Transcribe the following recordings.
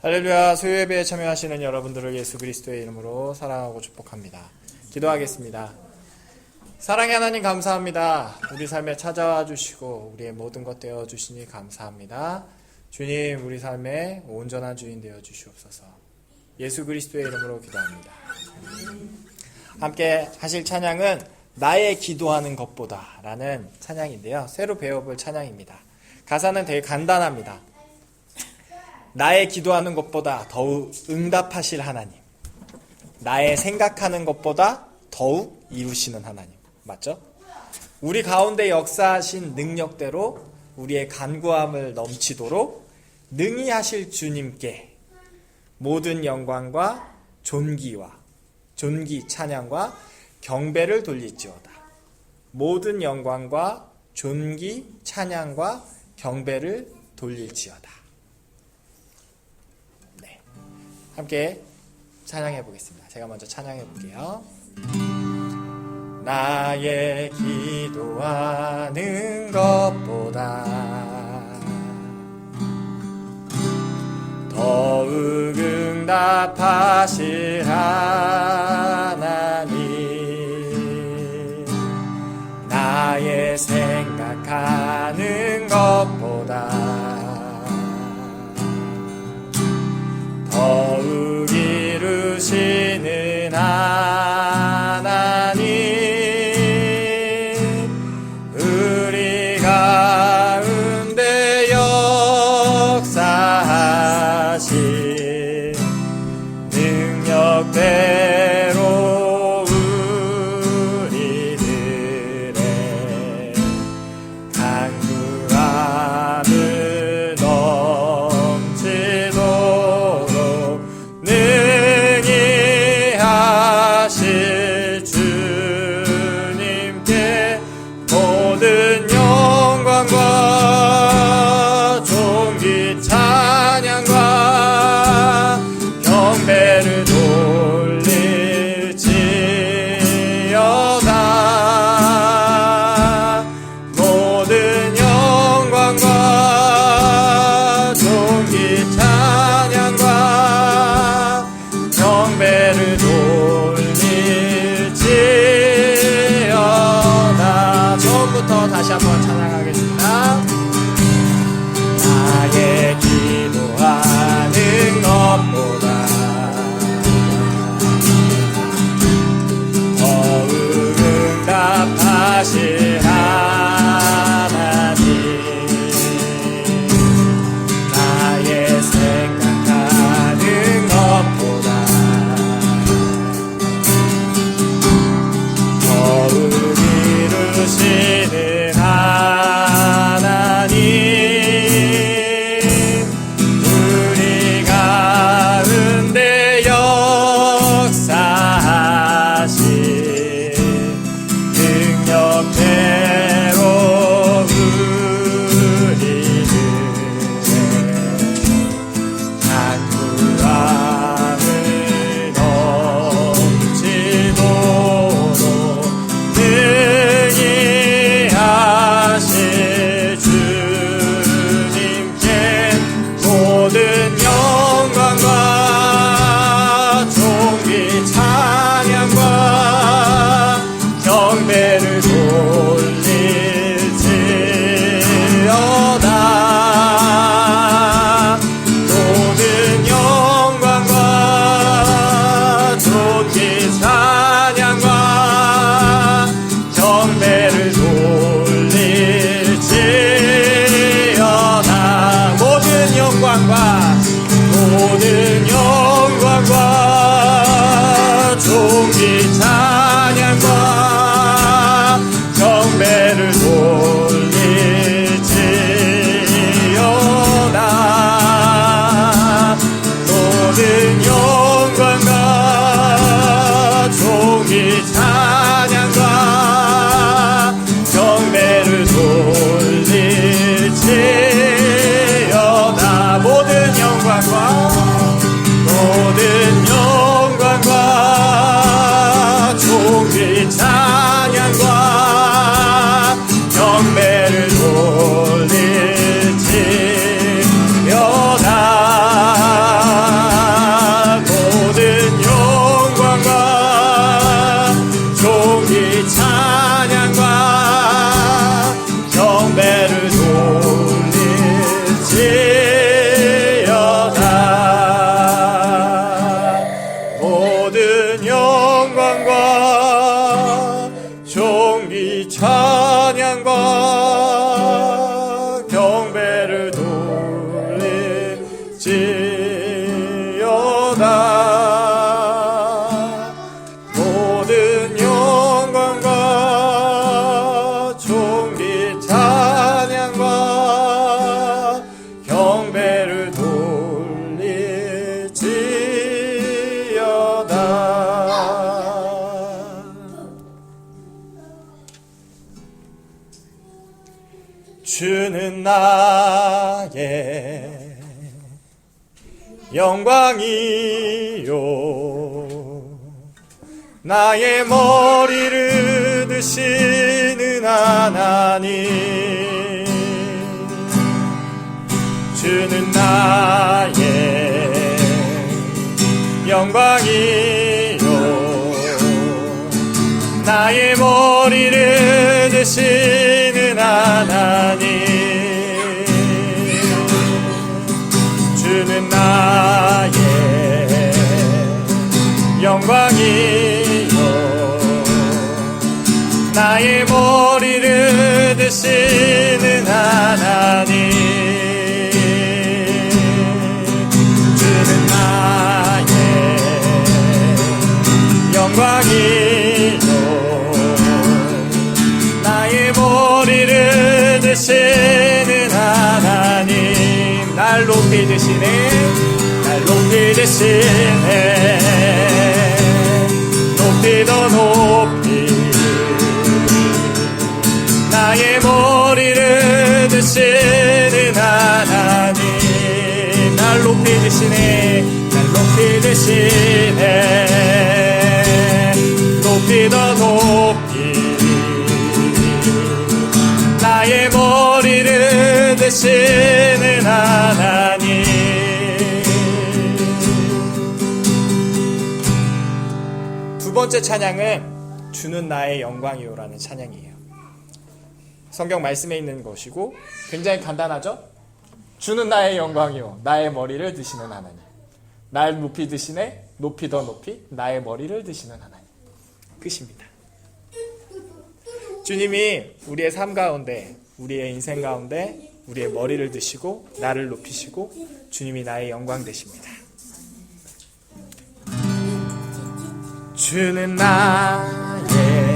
할렐루야. 수요예배에 참여하시는 여러분들을 예수 그리스도의 이름으로 사랑하고 축복합니다. 기도하겠습니다. 사랑의 하나님 감사합니다. 우리 삶에 찾아와 주시고 우리의 모든 것 되어 주시니 감사합니다. 주님, 우리 삶의 온전한 주인 되어 주시옵소서. 예수 그리스도의 이름으로 기도합니다. 함께 하실 찬양은 나의 기도하는 것보다 라는 찬양인데요, 새로 배워볼 찬양입니다. 가사는 되게 간단합니다. 나의 기도하는 것보다 더욱 응답하실 하나님, 나의 생각하는 것보다 더욱 이루시는 하나님, 맞죠? 우리 가운데 역사하신 능력대로 우리의 간구함을 넘치도록 능히 하실 주님께 모든 영광과 존귀 찬양과 경배를 돌릴지어다. 모든 영광과 존귀 찬양과 경배를 돌릴지어다. 네, 함께 찬양해 보겠습니다. 제가 먼저 찬양해 볼게요. 나의 기도하는 것보다 더욱 응답하실 하나님, 나의 생각하는 것보다 더욱 이루시는 하나님, 우리 가운데 역사하신 능력대로 우리들의 간구함을 넘치도록 능히 하실 주님께 모든 영광과 존귀 찬양과 경배를 돌릴지어다. 모든 영광과 존귀 찬양과 경배를 돌릴지어다. 처음부터 다시 한번 찬양하겠습니다. 나의 기도하는 것보다 더욱 응답하실 하나님, 나의 생각하는 것보다 더욱 이루시는 하나님, 우리 가운데 역사하신 능력대로 우리들의 간구함을 넘치도록 능히 하실 주님께 모든 영광과 존귀 찬양과 경배를 돌릴지어다. 모든 영광과 존귀 찬양과 경배를 돌릴지어다. 모든 영광과 존귀 찬양과 경배를 돌릴지어다. 모든 영광과 존귀 찬양과 경배를 돌릴지어다. 모든 영광과 존귀 찬양과 경배를 돌릴지어다. 모든 영광과 존귀 찬양과 경배를 돌릴지어다. 주는 나의 영광이요 나의 머리를 드시는 하나님. 주는 나의 영광이요 나의 머리를 드시는 하나님. 주는 나의 영광이요 나의 머리를 드시는 하나님. 주는 나의 영광이요 나의 머리를 드시는 하나님. 날 높이 드시네, 날 높이 드시네. 높이 더 높이 나의 머리를 드시는 하나님. 날 높이 드시네, 날 높이 드시네. 높이 더 높이 나의 머리를 드시는 하나님. 두 번째 찬양은 주는 나의 영광이요라는 찬양이에요. 성경 말씀에 있는 것이고 굉장히 간단하죠? 주는 나의 영광이요 나의 머리를 드시는 하나님. 날 높이 드시네, 높이 더 높이 나의 머리를 드시는 하나님. 끝입니다. 주님이 우리의 삶 가운데, 우리의 인생 가운데 우리의 머리를 드시고 나를 높이시고 주님이 나의 영광 되십니다. 주는 나의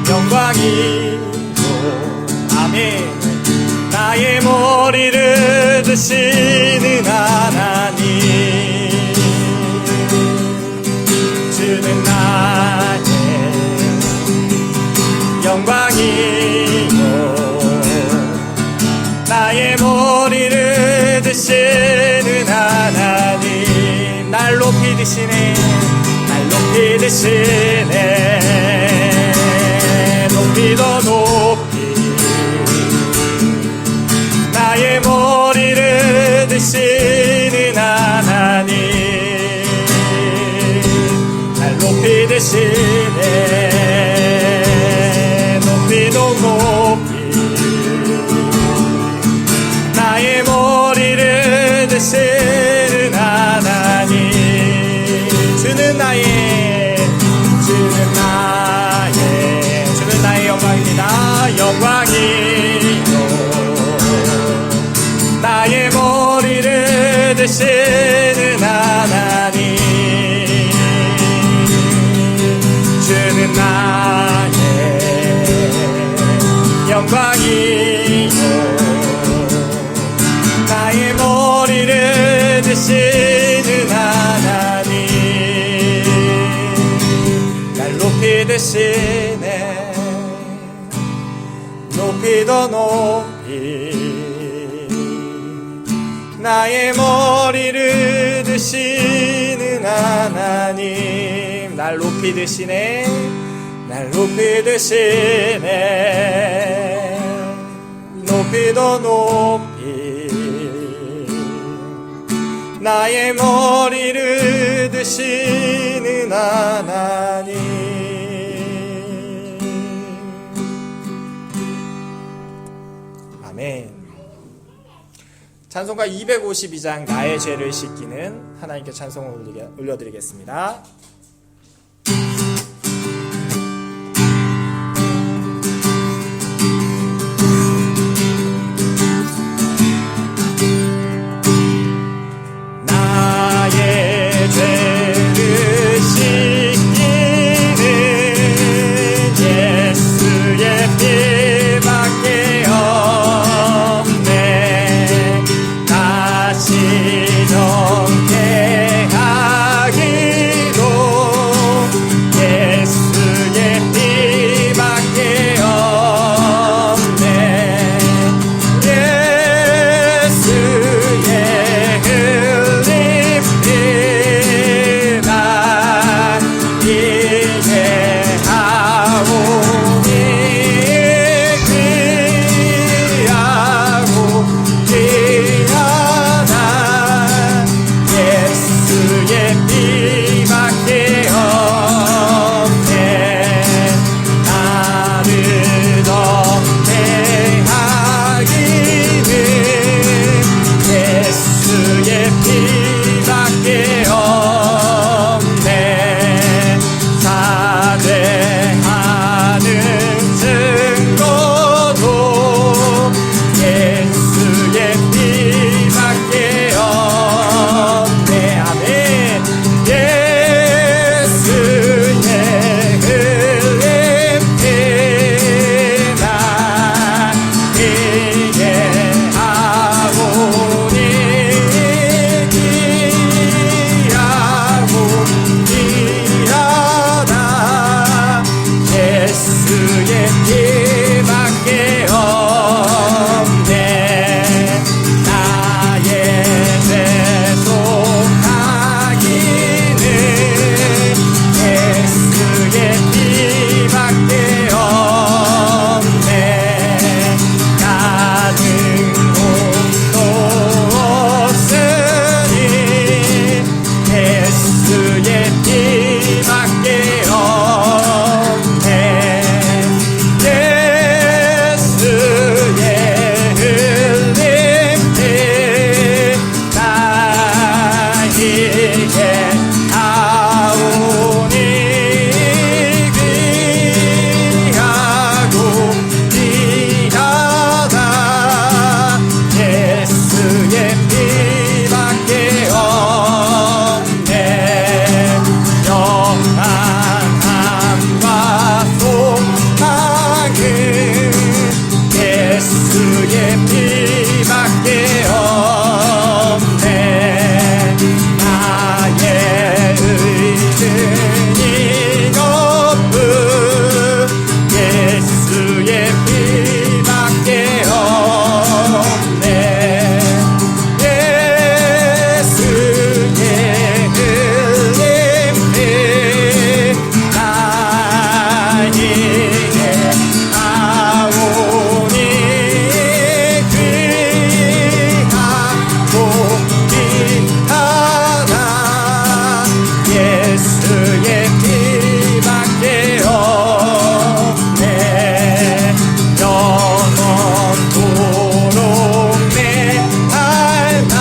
영광이요 아멘. 나의 머리를 드시는 하나님. 주는 나의 영광이요 나의 머리를 드시는 하나님. 날 높이 드시네, 날 높이 드시네. 높이 더 높이 나의 머리를 드시는 하나님. 날 높이 드시네. 높이 더 높이 나의 머리를 드시는 하나님. 주는 나의 영광입니다. 영광이요 나의 머리를 드시는 하나님. 주는 나의 영광이요 나의 머리를 드시는 하나님. 날 높이 드시네, 높이 더 높이 나의 머리를 드시는 하나님. 날 높이 드시네, 날 높이 드시네. 높이 더 높이 나의 머리를 드시는 하나님. 아멘. 찬송가 252장 나의 죄를 씻기는 하나님께 찬송을 올려드리겠습니다. 정죄하기도 예수의 피밖에 없네. 예수의 흘린 피만 이해하오니 귀하고 귀하다. 예수의 피밖에 없네. 나를 정죄하기는 예수의 피밖에 없네. 사죄하는 증거도 예수의 피밖에 없네. 아멘. 예수의 흘린 피만 이해하오니 귀하고 귀하다. 예수의 피밖에 없네. 나의 죄 속하기는 예수의 피밖에 없네. 나는 공도 없으니 예수의 피밖에 없네. 예수의 흘린 피 나에게 하오니 귀하고 귀하다. 예수의 피밖에 없네. 영원함과 소망은 예수의 피밖에 없네. 나의 의증이 높은 예수의 피밖에 없네. 예수의 흘린 피 나에게 하오니 귀하고 귀하다. 예수의 피밖에 없네. 영원토록 내 삶만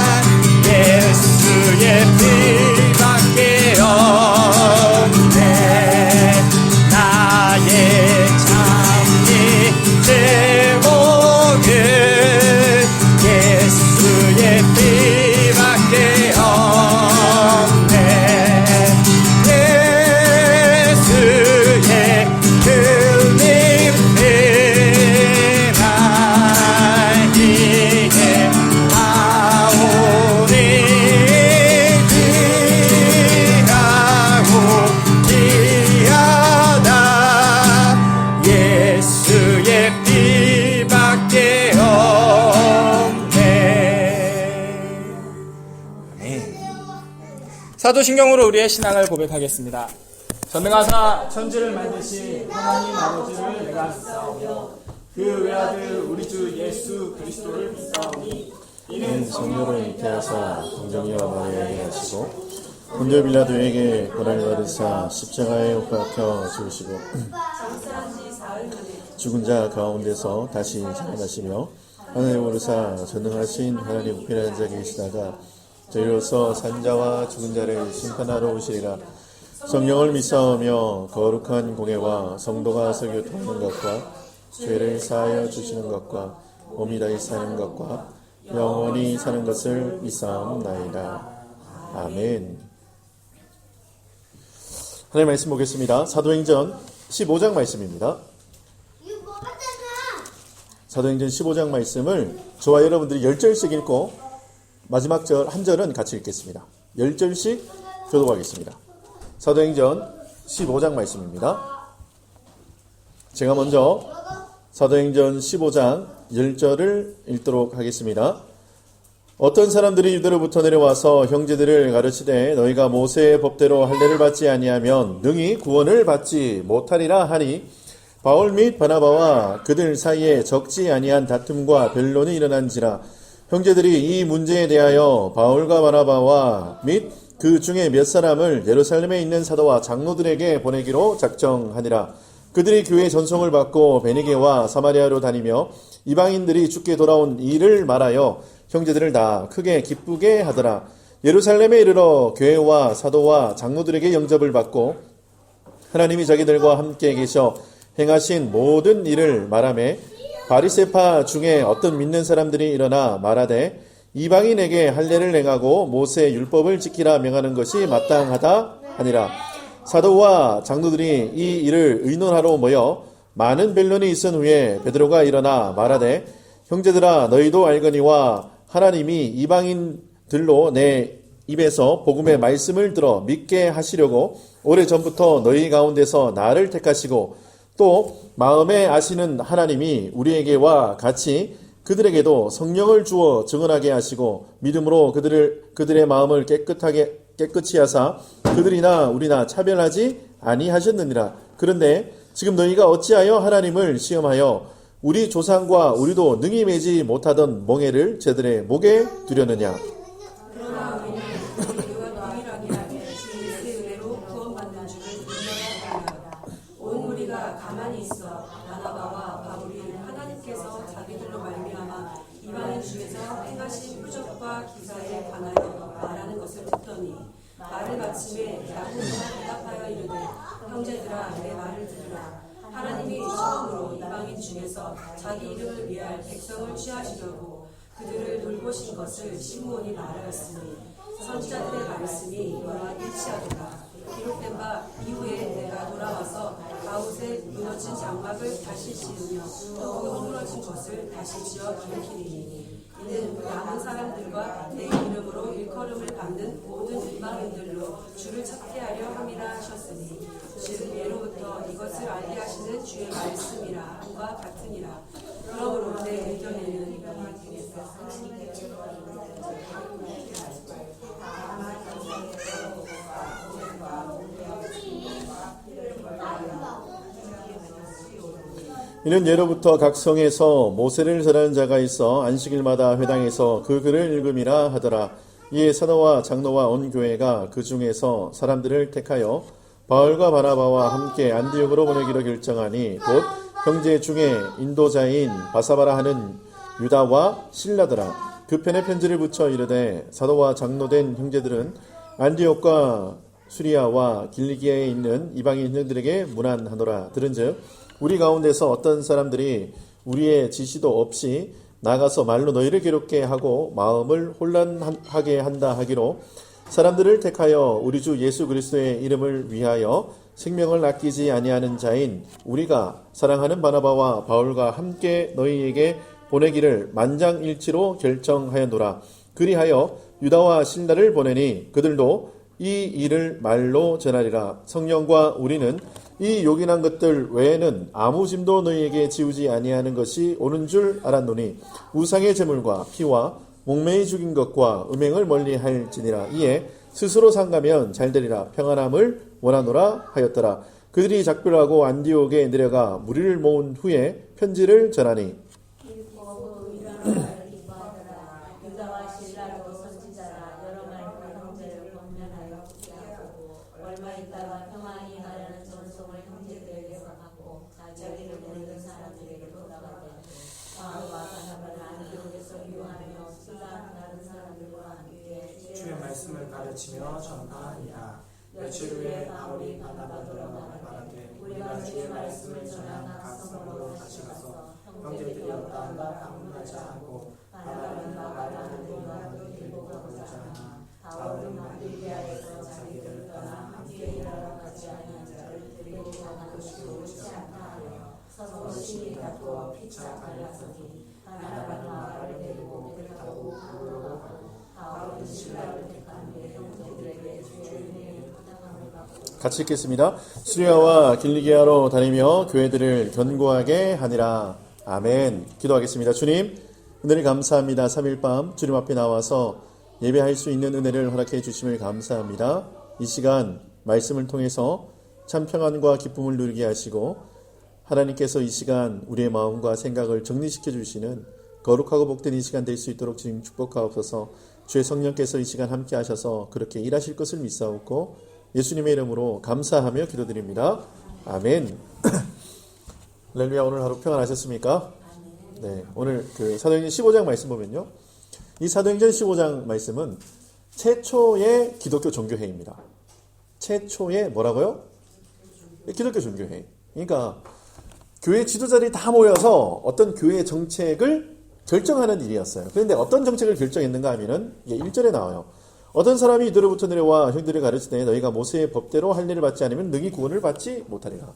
예수의 피밖에 없네. 나의 참리 제목은 예수의 피밖에 없네. 예수의 흘린 피 나에게 하오니 귀하고 귀하다. 예수의 피밖에 없네. 아멘. 사도신경으로 우리의 신앙을 고백하겠습니다. 전능하사 천지를 만드신 하나님 아버지를 내가 믿사오며 그 외아들 우리 주 예수 그리스도를 믿사오니 이는 성령으로 잉태하사 동정이와 마리아에게 하시고 본디오 빌라도에게 고난을 받으사 십자가에 못 박혀 죽으시고 죽은 자 가운데서 다시 살아나시며 하늘에 오르사 전능하신 하나님 우편한 자 계시다가 저희로서 산자와 죽은 자를 심판하러 오시리라. 성령을 믿사오며 거룩한 공예와 성도가 설교통하는 것과 죄를 사하여 주시는 것과 몸이 다시 사는 것과 영원히 사는 것을 믿사옵나이다. 아멘. 하나님 말씀 보겠습니다. 사도행전 15장 말씀입니다. 사도행전 15장 말씀을 저와 여러분들이 10절씩 읽고 마지막 절 한 절은 같이 읽겠습니다. 10절씩 교독하겠습니다. 사도행전 15장 말씀입니다. 제가 먼저 사도행전 15장 10절을 읽도록 하겠습니다. 어떤 사람들이 유대로부터 내려와서 형제들을 가르치되 너희가 모세의 법대로 할례를 받지 아니하면 능히 구원을 받지 못하리라 하니 바울 및 바나바와 그들 사이에 적지 아니한 다툼과 변론이 일어난지라. 형제들이 이 문제에 대하여 바울과 바나바와 및 그 중에 몇 사람을 예루살렘에 있는 사도와 장로들에게 보내기로 작정하니라. 그들이 교회 전송을 받고 베니게와 사마리아로 다니며 이방인들이 죽게 돌아온 일을 말하여 형제들을 다 크게 기쁘게 하더라. 예루살렘에 이르러 교회와 사도와 장로들에게 영접을 받고 하나님이 자기들과 함께 계셔 행하신 모든 일을 말하며 바리새파 중에 어떤 믿는 사람들이 일어나 말하되 이방인에게 할례를 행하고 모세 율법을 지키라 명하는 것이 마땅하다 하니라. 사도와 장로들이 이 일을 의논하러 모여 많은 변론이 있은 후에 베드로가 일어나 말하되 형제들아 너희도 알거니와 하나님이 이방인들로 내 입에서 복음의 말씀을 들어 믿게 하시려고 오래전부터 너희 가운데서 나를 택하시고 또 마음에 아시는 하나님이 우리에게와 같이 그들에게도 성령을 주어 증언하게 하시고 믿음으로 그들의 마음을 깨끗이 하사 그들이나 우리나 차별하지 아니하셨느니라. 그런데 지금 너희가 어찌하여 하나님을 시험하여 우리 조상과 우리도 능히 매지 못하던 멍에를 저들의 목에 두려느냐. 그러나 우리는 우리와 동일하게 주의 은혜로 구원받는 줄을 인정하노라. 온 무리가 가만히 있어 바나바와 바울이 하나님께서 자기들로 말미암아 이방인 중에서 행하신 표적과 기사에 관하여 말하는 것을 듣더니 말을 마침에 야고보가 대답하여 이르되 형제들아 내 말을 들으라. 하나님이 처음으로 이방인 중에서 자기 이름을 위할 백성을 취하시려고 그들을 돌보신 것을 시므온이 말하였으니 선지자들의 말씀이 이와 일치하더라. 기록된 바 이후에 내가 돌아와서 가옷에 무너진 장막을 다시 지으며 또 그 허물어진 것을 다시 지어 일으키리니 이는 남은 사람들과 내 이름으로 일컬음을 받는 모든 이방인들로 주를 찾게 하려 함이라 하셨으니 즉 예로부터 이것을 알게 하시는 주의 말씀이라 함과 같으니라. 그러므로 내 의견에는 이는 예로부터 각 성에서 모세를 전하는 자가 있어 안식일마다 회당에서 그 글을 읽음이라 하더라. 이에 사도와 장로와 온 교회가 그 중에서 사람들을 택하여 바울과 바나바와 함께 안디옥으로 보내기로 결정하니 곧 형제 중에 인도자인 바사바라 하는 유다와 실라더라. 그 편에 편지를 붙여 이르되 사도와 장로된 형제들은 안디옥과 수리아와 길리기아에 있는 이방인 형들에게 문안하노라. 들은즉 우리 가운데서 어떤 사람들이 우리의 지시도 없이 나가서 말로 너희를 괴롭게 하고 마음을 혼란하게 한다 하기로 사람들을 택하여 우리 주 예수 그리스도의 이름을 위하여 생명을 아끼지 아니하는 자인 우리가 사랑하는 바나바와 바울과 함께 너희에게 보내기를 만장일치로 결정하였노라. 그리하여 유다와 실라를 보내니 그들도 이 일을 말로 전하리라. 성령과 우리는 이 요긴한 것들 외에는 아무 짐도 너희에게 지우지 아니하는 것이 옳은 줄 알았노니 우상의 제물과 피와 목매이 죽인 것과 음행을 멀리할지니라. 이에 스스로 상가면 잘되리라. 평안함을 원하노라 하였더라. 그들이 작별하고 안디옥에 내려가 무리를 모은 후에 편지를 전하니 유다와 실라로 선지자라 여러 말과 형제를 권면하여 구제하고 얼마 있다가 평안히 하려는 전송을 형제들에게서 받고 자기를 보내는 사람들에게 돌아가되 바울과 바나바는 안디옥에서 유하며 실라 다른 사람들과 함께 주의 말씀을 가르치며 전파하니라. 며칠 후에 바울이 바나바더러 말하되 우리가 주의 말씀을 전한 각 성으로 다시 가서 형제들이 어떠한가 방문하자 하고 바나바는 말하는 동안도 길고 가고자 하나 바울은 만들기아에서 자기들을 떠나 함께 일하러 가지 아니한 자를 데리고 가는 것이 옳지 않다 하며 서로 심히 다투어 피차 갈라서니 바나바는 말을 데리고 배 타고 그로로 가고 같이 읽겠습니다. 수리아와 길리기아로 다니며 교회들을 견고하게 하니라. 아멘. 기도하겠습니다. 주님, 은혜를 감사합니다. 3일 밤 주님 앞에 나와서 예배할 수 있는 은혜를 허락해 주심을 감사합니다. 이 시간 말씀을 통해서 참 평안과 기쁨을 누리게 하시고 하나님께서 이 시간 우리의 마음과 생각을 정리시켜 주시는 거룩하고 복된 이 시간 될 수 있도록 주님 축복하옵소서. 주의 성령께서 이 시간 함께 하셔서 그렇게 일하실 것을 믿사옵고 예수님의 이름으로 감사하며 기도드립니다. 아멘. 할렐루야. 오늘 하루 평안하셨습니까? 네, 오늘 그 사도행전 15장 말씀 보면요, 이 사도행전 15장 말씀은 최초의 기독교 종교회의입니다. 최초의 뭐라고요? 기독교 종교회의. 그러니까 교회 지도자들이 다 모여서 어떤 교회 정책을 결정하는 일이었어요. 그런데 어떤 정책을 결정했는가 하면은 이게 1절에 나와요. 어떤 사람이 이들로부터 내려와 형들을 가르치되 너희가 모세의 법대로 할 일을 받지 않으면 능히 구원을 받지 못하리라.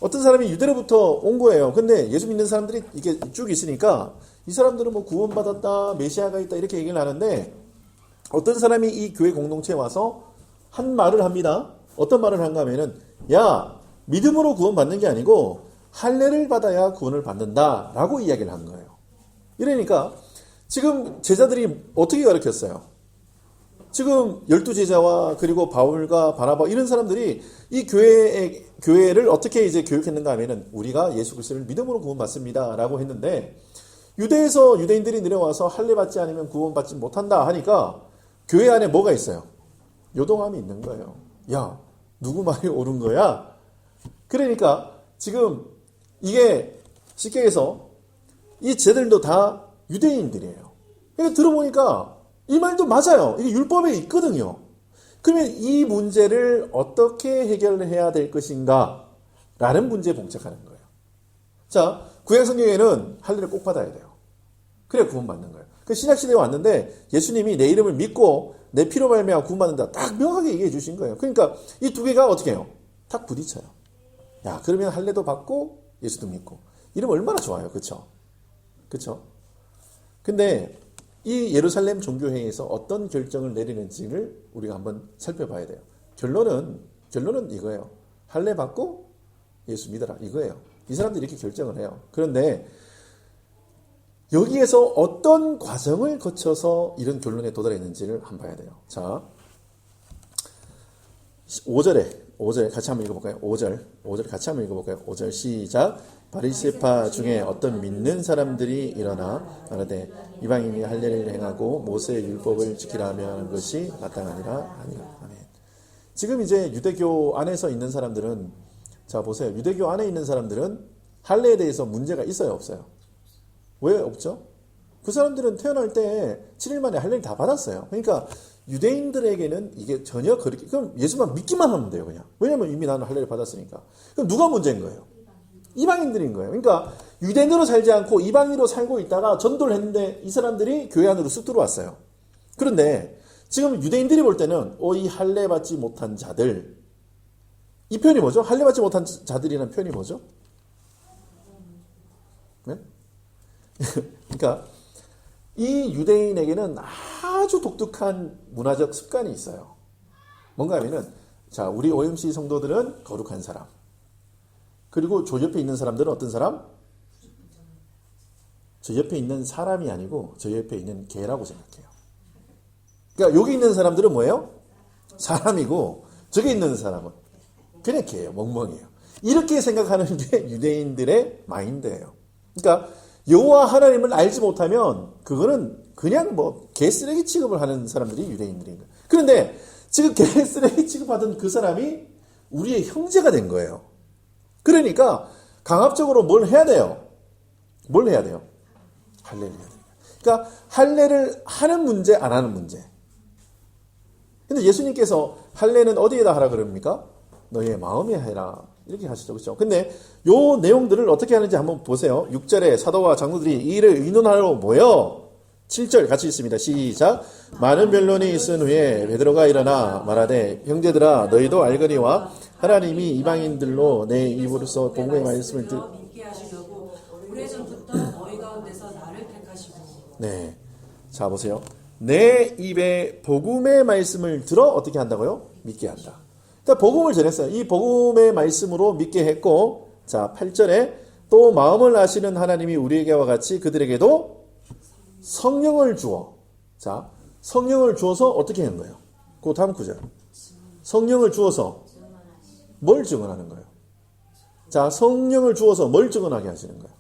어떤 사람이 유대로부터 온 거예요. 근데 예수 믿는 사람들이 이게 쭉 있으니까 이 사람들은 뭐 구원받았다, 메시아가 있다 이렇게 얘기를 하는데 어떤 사람이 이 교회 공동체에 와서 한 말을 합니다. 어떤 말을 한가 하면은 야, 믿음으로 구원받는 게 아니고 할례를 받아야 구원을 받는다 라고 이야기를 한 거예요. 이러니까 지금 제자들이 어떻게 가르쳤어요? 지금 12제자와 그리고 바울과 바나바 이런 사람들이 이 교회를 어떻게 이제 교육했는가 하면은 우리가 예수 그리스도를 믿음으로 구원받습니다 라고 했는데 유대에서 유대인들이 내려와서 할례 받지 않으면 구원받지 못한다 하니까 교회 안에 뭐가 있어요? 요동함이 있는 거예요. 야, 누구 말이 옳은 거야? 그러니까 지금 이게 쉽게 해서 이 제자들도 다 유대인들이에요. 그러니까 들어보니까 이 말도 맞아요. 이게 율법에 있거든요. 그러면 이 문제를 어떻게 해결해야 될 것인가? 라는 문제에 봉착하는 거예요. 자, 구약성경에는 할례를 꼭 받아야 돼요. 그래야 구원받는 거예요. 그 신약시대에 왔는데 예수님이 내 이름을 믿고 내 피로 말미암아 구원받는다. 딱 명확하게 얘기해 주신 거예요. 그러니까 이 두 개가 어떻게 해요? 딱 부딪혀요. 야, 그러면 할례도 받고 예수도 믿고. 이러면 얼마나 좋아요. 그쵸? 그쵸? 근데 이 예루살렘 종교회의에서 어떤 결정을 내리는지를 우리가 한번 살펴봐야 돼요. 결론은 이거예요. 할례 받고 예수 믿어라. 이거예요. 이 사람들이 이렇게 결정을 해요. 그런데 여기에서 어떤 과정을 거쳐서 이런 결론에 도달했는지를 한번 봐야 돼요. 자, 5절에 같이 한번 읽어볼까요? 5절 같이 한번 읽어볼까요? 5절 시작. 바리새파 중에 어떤 믿는 사람들이 일어나 말하되 이방인이 할례를 행하고 모세의 율법을 지키라 하는 것이 마땅하니라 하니라. 아멘. 지금 이제 유대교 안에서 있는 사람들은 자 보세요. 유대교 안에 있는 사람들은 할례에 대해서 문제가 있어요, 없어요? 왜 없죠? 그 사람들은 태어날 때 7일 만에 할례를 다 받았어요. 그러니까 유대인들에게는 이게 전혀 그렇게 그럼 예수만 믿기만 하면 돼요, 그냥. 왜냐면 이미 나는 할례를 받았으니까. 그럼 누가 문제인 거예요? 이방인들인 거예요. 그러니까 유대인으로 살지 않고 이방인으로 살고 있다가 전도를 했는데 이 사람들이 교회 안으로 쑥 들어왔어요. 그런데 지금 유대인들이 볼 때는 이 할례 받지 못한 자들, 이 표현이 뭐죠? 할례 받지 못한 자들이라는 표현이 뭐죠? 네? 그러니까 이 유대인에게는 아주 독특한 문화적 습관이 있어요. 뭔가 하면은 자, 우리 OMC 성도들은 거룩한 사람. 그리고 저 옆에 있는 사람들은 어떤 사람? 저 옆에 있는 사람이 아니고 저 옆에 있는 개라고 생각해요. 그러니까 여기 있는 사람들은 뭐예요? 사람이고 저기 있는 사람은 그냥 개예요. 멍멍이에요. 이렇게 생각하는 게 유대인들의 마인드예요. 그러니까 여호와 하나님을 알지 못하면 그거는 그냥 뭐 개쓰레기 취급을 하는 사람들이 유대인들인 거예요. 그런데 지금 개쓰레기 취급하던 그 사람이 우리의 형제가 된 거예요. 그러니까 강압적으로 뭘 해야 돼요? 뭘 해야 돼요? 할례를 해야 돼요. 그러니까 할례를 하는 문제, 안 하는 문제. 근데 예수님께서 할례는 어디에다 하라 그럽니까? 너의 마음에 해라. 이렇게 하시죠. 그렇죠? 근데 요 내용들을 어떻게 하는지 한번 보세요. 6절에 사도와 장로들이 이 일을 의논하러 모여 7절 같이 있습니다. 시작. 많은 변론이 있은 후에 베드로가 일어나 말하되 형제들아 너희도 알거니와 하나님이 이방인들로 내 입으로서 복음의 말씀을 믿게 하시려고 오래전부터 너희 가운데서 나를 택하시고. 네. 자 보세요. 내 입에 복음의 말씀을 들어 어떻게 한다고요? 믿게 한다. 그러니까 복음을 전했어요. 이 복음의 말씀으로 믿게 했고, 자 8절에 또 마음을 아시는 하나님이 우리에게와 같이 그들에게도 성령을 주어, 자 성령을 주어서 어떻게 하는 거예요? 그 다음 구절. 성령을 주어서 뭘 증언하는 거예요? 자 성령을 주어서 뭘 증언하게 하시는 거예요?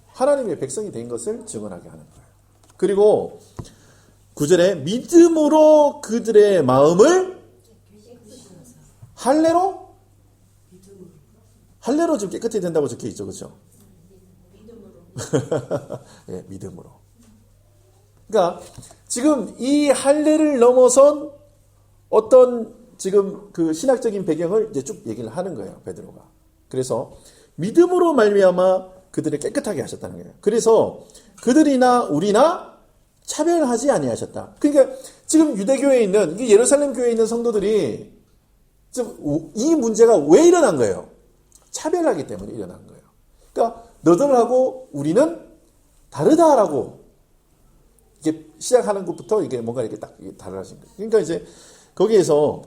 하나님의 백성이 된 것을 증언하게 하는 거예요. 그리고 9절에 믿음으로 그들의 마음을 할례로? 할례로 지금 깨끗이 된다고 적혀 있죠. 그렇죠? 예, 믿음으로. 그러니까 지금 이 할례를 넘어선 어떤 지금 그 신학적인 배경을 이제 쭉 얘기를 하는 거예요. 베드로가. 그래서 믿음으로 말미암아 그들을 깨끗하게 하셨다는 거예요. 그래서 그들이나 우리나 차별하지 아니하셨다. 그러니까 지금 유대교회에 있는 예루살렘 교회에 있는 성도들이 지금 이 문제가 왜 일어난 거예요? 차별하기 때문에 일어난 거예요. 그러니까 너들하고 우리는 다르다라고 이게 시작하는 것부터 이게 뭔가 이렇게 딱 달라진 거예요. 그러니까 이제 거기에서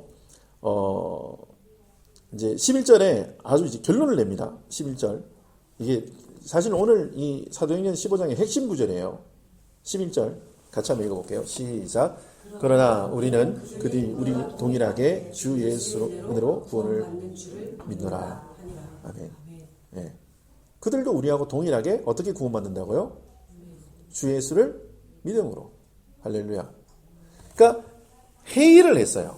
이제 11절에 아주 이제 결론을 냅니다. 11절. 이게 사실 오늘 이 사도행전 15장의 핵심 구절이에요. 11절 같이 한번 읽어볼게요. 시작. 그러나 우리는 그들이 우리 동일하게 주 예수로 구원을 믿노라. 아멘. 예. 그들도 우리하고 동일하게 어떻게 구원받는다고요? 주 예수를 믿음으로. 할렐루야. 그러니까 회의를 했어요.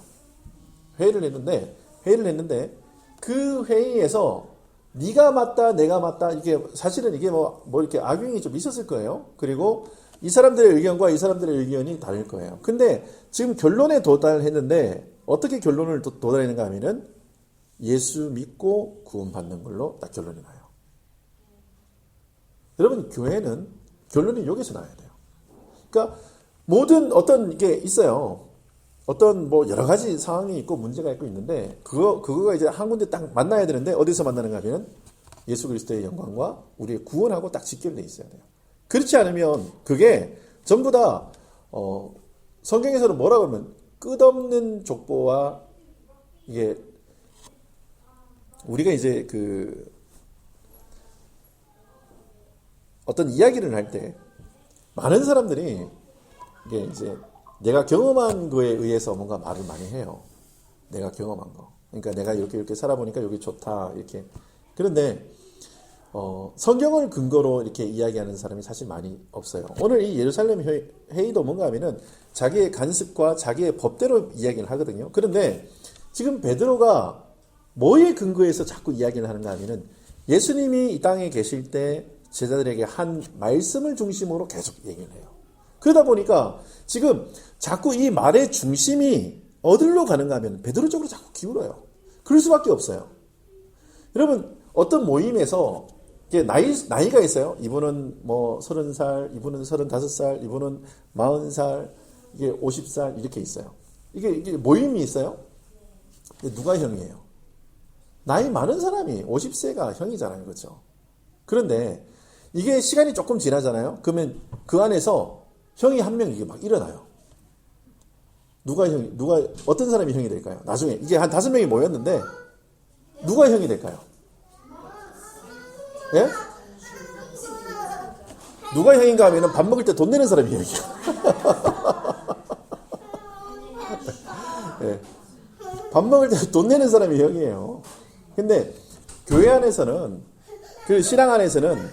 회의를 했는데 그 회의에서 네가 맞다, 내가 맞다, 이게 사실은 이게 뭐 이렇게 악용이 좀 있었을 거예요. 그리고 이 사람들의 의견과 이 사람들의 의견이 다를 거예요. 근데 지금 결론에 도달했는데 어떻게 결론을 도달했는가 하면은 예수 믿고 구원받는 걸로 딱 결론이 나요. 여러분, 교회는 결론이 여기서 나야 돼요. 그러니까 모든 어떤 게 있어요. 어떤 뭐 여러 가지 상황이 있고 문제가 있고 있는데 그거가 이제 한 군데 딱 만나야 되는데 어디서 만나는가 하면 예수 그리스도의 영광과 우리의 구원하고 딱 직결되어 있어야 돼요. 그렇지 않으면 그게 전부 다 성경에서는 뭐라고 하면 끝없는 족보와 이게 우리가 이제 그 어떤 이야기를 할 때 많은 사람들이 이게 이제 내가 경험한 거에 의해서 뭔가 말을 많이 해요. 내가 경험한 거. 그러니까 내가 이렇게 살아보니까 여기 좋다 이렇게. 그런데 성경을 근거로 이렇게 이야기하는 사람이 사실 많이 없어요. 오늘 이 예루살렘 회의도 뭔가 하면은 자기의 간습과 자기의 법대로 이야기를 하거든요. 그런데 지금 베드로가 뭐에 근거해서 자꾸 이야기를 하는가 하면은 예수님이 이 땅에 계실 때 제자들에게 한 말씀을 중심으로 계속 얘기를 해요. 그러다 보니까 지금 자꾸 이 말의 중심이 어디로 가는가 하면 베드로 쪽으로 자꾸 기울어요. 그럴 수밖에 없어요. 여러분, 어떤 모임에서 나이가 있어요. 이분은 뭐 30살, 이분은 35살, 이분은 40살, 이게 50살 이렇게 있어요. 이게 모임이 있어요. 누가 형이에요? 나이 많은 사람이 50세가 형이잖아요. 그렇죠? 그런데 이게 시간이 조금 지나잖아요. 그러면 그 안에서 형이 한 명 이게 막 일어나요. 어떤 사람이 형이 될까요? 나중에 이게 한 5명이 모였는데 누가 형이 될까요? 예? 누가 형인가 하면은 밥 먹을 때 돈 내는 사람이 형이야. 예. 밥 먹을 때 돈 내는 사람이 형이에요. 근데 교회 안에서는 그 신앙 안에서는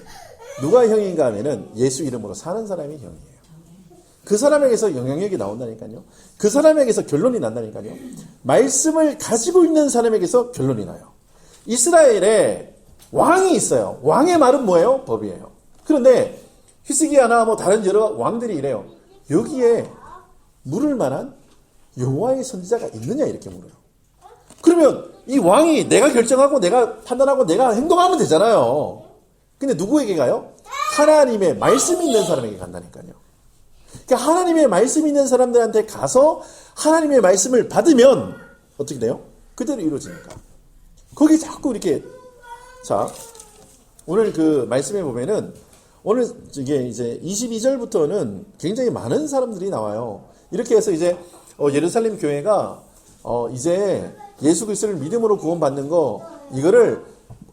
누가 형인가 하면은 예수 이름으로 사는 사람이 형이에요. 그 사람에게서 영향력이 나온다니까요. 그 사람에게서 결론이 난다니까요. 말씀을 가지고 있는 사람에게서 결론이 나요. 이스라엘에 왕이 있어요. 왕의 말은 뭐예요? 법이에요. 그런데 히스기야나 뭐 다른 여러 왕들이 이래요. 여기에 물을 만한 여호와의 선지자가 있느냐 이렇게 물어요. 그러면 이 왕이 내가 결정하고 내가 판단하고 내가 행동하면 되잖아요. 근데 누구에게 가요? 하나님의 말씀이 있는 사람에게 간다니까요. 그러니까 하나님의 말씀이 있는 사람들한테 가서 하나님의 말씀을 받으면 어떻게 돼요? 그대로 이루어지니까. 거기 자꾸 이렇게 자 오늘 그 말씀에 보면은 오늘 이게 이제 22절부터는 굉장히 많은 사람들이 나와요. 이렇게 해서 이제 예루살렘 교회가 이제 예수 그리스도를 믿음으로 구원받는 거 이거를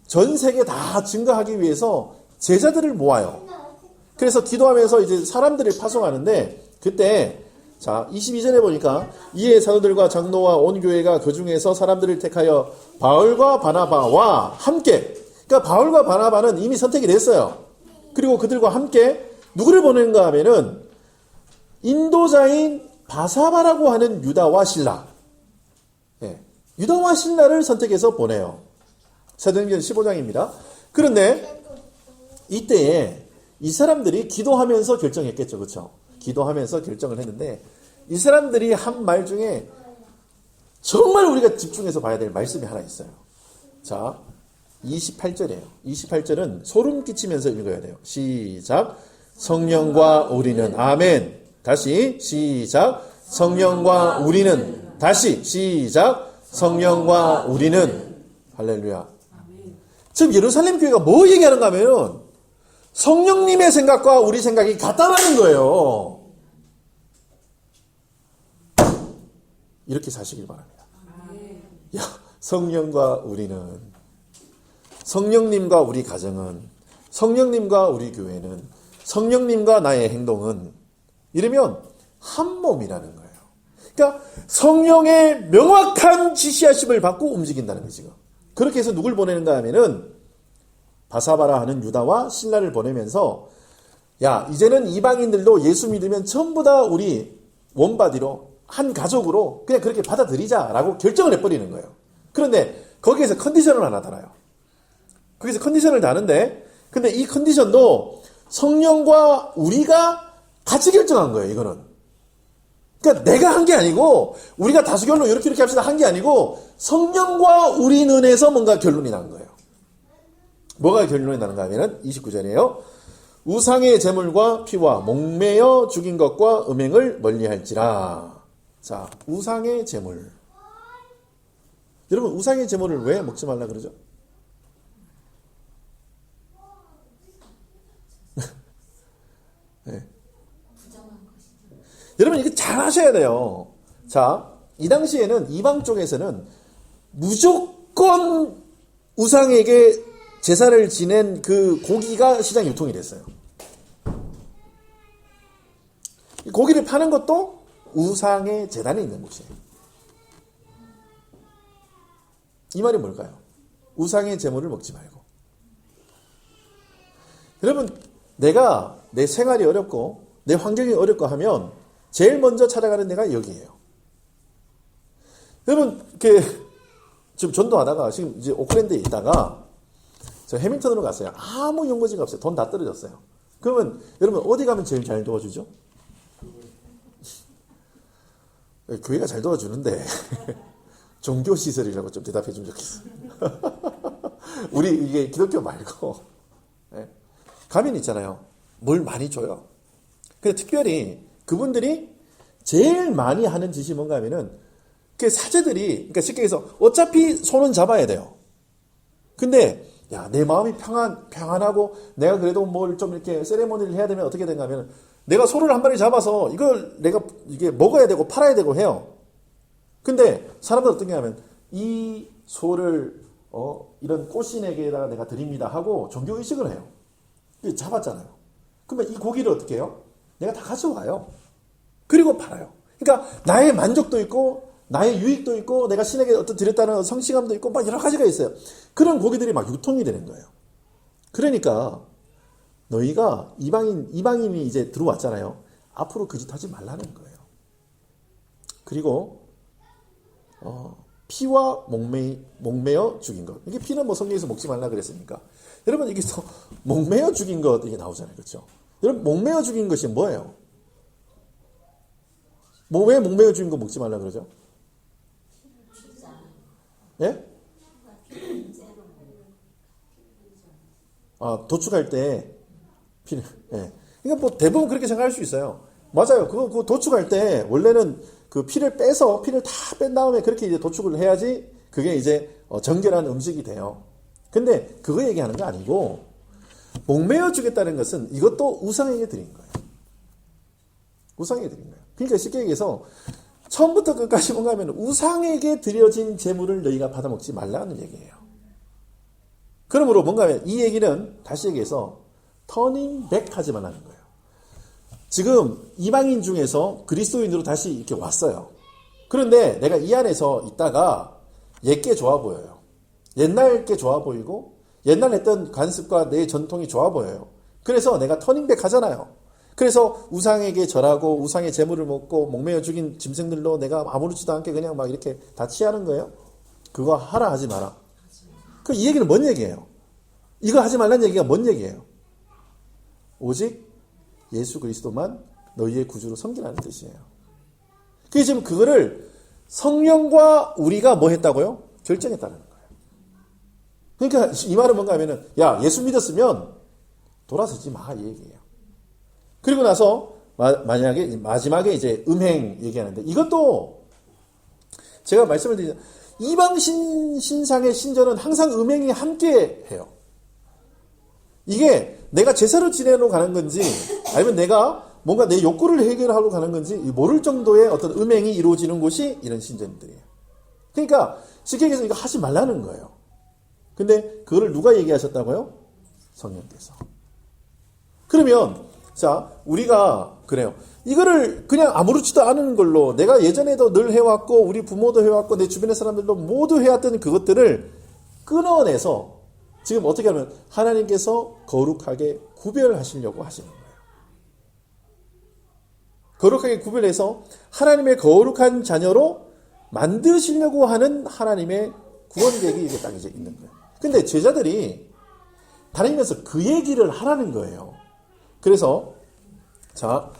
전 세계 다 증거하기 위해서 제자들을 모아요. 그래서 기도하면서 이제 사람들을 파송하는데 그때 자 22절에 보니까 이에 사도들과 장로와 온 교회가 그 중에서 사람들을 택하여 바울과 바나바와 함께 그러니까 바울과 바나바는 이미 선택이 됐어요. 그리고 그들과 함께 누구를 보내는가 하면은 인도자인 바사바라고 하는 유다와 실라 유다와 실라를 선택해서 보내요. 사도행전 15장입니다. 그런데 이때에 이 사람들이 기도하면서 결정했겠죠. 그렇죠? 기도하면서 결정을 했는데 이 사람들이 한 말 중에 정말 우리가 집중해서 봐야 될 말씀이 하나 있어요. 자, 28절이에요. 28절은 소름 끼치면서 읽어야 돼요. 시작. 성령과 우리는 아멘. 다시 시작. 성령과 우리는 다시 시작. 성령과 우리는 할렐루야. 지금 예루살렘 교회가 뭐 얘기하는가 하면 성령님의 생각과 우리 생각이 같다라는 거예요. 이렇게 사시길 바랍니다. 야, 성령과 우리는, 성령님과 우리 가정은, 성령님과 우리 교회는, 성령님과 나의 행동은 이러면 한 몸이라는 거예요. 그러니까 성령의 명확한 지시하심을 받고 움직인다는 거죠. 지금. 그렇게 해서 누굴 보내는가 하면은 바사바라 하는 유다와 실라를 보내면서 야 이제는 이방인들도 예수 믿으면 전부 다 우리 원바디로 한 가족으로 그냥 그렇게 받아들이자라고 결정을 해버리는 거예요. 그런데 거기에서 컨디션을 하나 달아요. 거기서 컨디션을 다는데 근데 이 컨디션도 성령과 우리가 같이 결정한 거예요. 이거는. 그러니까 내가 한 게 아니고 우리가 다수결로 이렇게 합시다 한 게 아니고 성령과 우리는 해서 뭔가 결론이 난 거예요. 뭐가 결론이 나는가 하면 29절이에요. 우상의 제물과 피와 목매어 죽인 것과 음행을 멀리할지라. 자, 우상의 제물. 여러분 우상의 제물을 왜 먹지 말라 그러죠? 네. 여러분 이거 잘 하셔야 돼요. 자, 이 당시에는 이방 쪽에서는 무조건 우상에게 제사를 지낸 그 고기가 시장에 유통이 됐어요. 이 고기를 파는 것도 우상의 제단에 있는 곳이에요. 이 말이 뭘까요? 우상의 제물을 먹지 말고. 여러분, 내가 내 생활이 어렵고 내 환경이 어렵고 하면 제일 먼저 찾아가는 데가 여기예요. 여러분, 지금 전도하다가 지금 이제 오클랜드에 있다가 저 해밍턴으로 갔어요. 아무 연고지가 없어요. 돈 다 떨어졌어요. 그러면 여러분 어디 가면 제일 잘 도와주죠? 교회가 잘 도와주는데 종교시설이라고 좀 대답해 주면 좋겠어요. 우리 이게 기독교 말고 가면 있잖아요. 뭘 많이 줘요. 근데 특별히 그분들이 제일 많이 하는 짓이 뭔가 하면은 그 사제들이 그러니까 쉽게 해서 어차피 손은 잡아야 돼요. 근데 야, 내 마음이 평안하고 내가 그래도 뭘 좀 이렇게 세레모니를 해야 되면 어떻게 되는가 하면 내가 소를 한 마리 잡아서 이걸 내가 이게 먹어야 되고 팔아야 되고 해요. 근데 사람들 어떤 게 하면 이 소를 이런 꽃신에게다가 내가 드립니다 하고 종교의식을 해요. 잡았잖아요. 그러면 이 고기를 어떻게 해요? 내가 다 가져와요. 그리고 팔아요. 그러니까 나의 만족도 있고 나의 유익도 있고 내가 신에게 어떤 드렸다는 성취감도 있고 막 여러 가지가 있어요. 그런 고기들이 막 유통이 되는 거예요. 그러니까 너희가 이방인이 이제 들어왔잖아요. 앞으로 그 짓 하지 말라는 거예요. 그리고 피와 목매어 죽인 것. 이게 피는 뭐 성경에서 먹지 말라 그랬으니까. 여러분 이게 목매어 죽인 것 이게 나오잖아요. 그렇죠? 여러분 목매어 죽인 것이 뭐예요? 왜 목매어 죽인 거 먹지 말라 그러죠? 예? 도축할 때 피를, 예. 그러니까 뭐 대부분 그렇게 생각할 수 있어요. 맞아요. 그거 도축할 때 원래는 그 피를 다 뺀 다음에 그렇게 이제 도축을 해야지 그게 이제 정결한 음식이 돼요. 근데 그거 얘기하는 거 아니고 목매어 주겠다는 것은 이것도 우상에게 드린 거예요. 우상에게 드린 거예요. 그러니까 쉽게 얘기해서 처음부터 끝까지 뭔가 하면 우상에게 드려진 재물을 너희가 받아먹지 말라는 얘기예요. 그러므로 뭔가 하면 이 얘기는 다시 얘기해서 터닝 백 하지 말라는 거예요. 지금 이방인 중에서 그리스도인으로 다시 이렇게 왔어요. 그런데 내가 이 안에서 있다가 옛게 좋아 보여요. 옛날 게 좋아 보이고 옛날 했던 관습과 내 전통이 좋아 보여요. 그래서 내가 터닝백 하잖아요. 그래서 우상에게 절하고 우상의 재물을 먹고 목매어 죽인 짐승들로 내가 아무렇지도 않게 그냥 막 이렇게 다 취하는 거예요. 그거 하라 하지 마라. 그 이 얘기는 뭔 얘기예요? 이거 하지 말라는 얘기가 뭔 얘기예요? 오직 예수 그리스도만 너희의 구주로 섬기라는 뜻이에요. 그게 지금 그거를 성령과 우리가 뭐 했다고요? 결정했다는 거예요. 그러니까 이 말은 뭔가 하면은 야 예수 믿었으면 돌아서지 마 이 얘기예요. 그리고 나서 만약에 마지막에 이제 음행 얘기하는데 이것도 제가 말씀을 드리자 이방 신상의 신전은 항상 음행이 함께 해요. 이게 내가 제사를 지내러 가는 건지 아니면 내가 뭔가 내 욕구를 해결하러 가는 건지 모를 정도의 어떤 음행이 이루어지는 곳이 이런 신전들이에요. 그러니까 쉽게 얘기해서 이거 하지 말라는 거예요. 근데 그거를 누가 얘기하셨다고요? 성령께서. 그러면 자 우리가 그래요. 이거를 그냥 아무렇지도 않은 걸로 내가 예전에도 늘 해왔고 우리 부모도 해왔고 내 주변의 사람들도 모두 해왔던 그것들을 끊어내서 지금 어떻게 하면 하나님께서 거룩하게 구별하시려고 하시는 거예요. 거룩하게 구별해서 하나님의 거룩한 자녀로 만드시려고 하는 하나님의 구원 계획이 이게 딱 이제 있는 거예요. 근데 제자들이 다니면서 그 얘기를 하라는 거예요. 그래서 자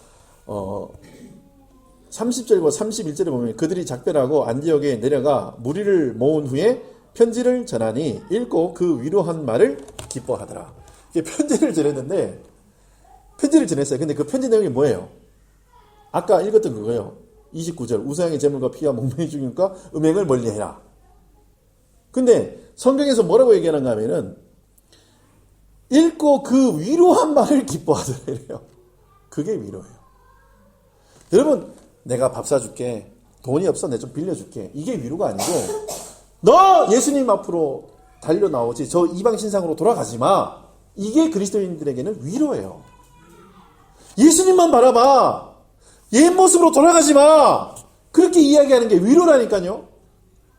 30절과 31절에 보면 그들이 작별하고 안디옥에 내려가 무리를 모은 후에 편지를 전하니 읽고 그 위로한 말을 기뻐하더라. 이게 편지를 전했는데 편지를 전했어요. 근데 그 편지 내용이 뭐예요? 아까 읽었던 그거예요. 29절 우상의 재물과 피와 목매어 죽임과 음행을 멀리해라. 근데 성경에서 뭐라고 얘기하는가 하면은 읽고 그 위로한 말을 기뻐하더라 이래요. 그게 위로예요. 여러분 내가 밥 사줄게. 돈이 없어 내 좀 빌려줄게. 이게 위로가 아니고 너 예수님 앞으로 달려 나오지 저 이방 신상으로 돌아가지 마. 이게 그리스도인들에게는 위로예요. 예수님만 바라봐. 옛 모습으로 돌아가지 마. 그렇게 이야기하는 게 위로라니까요.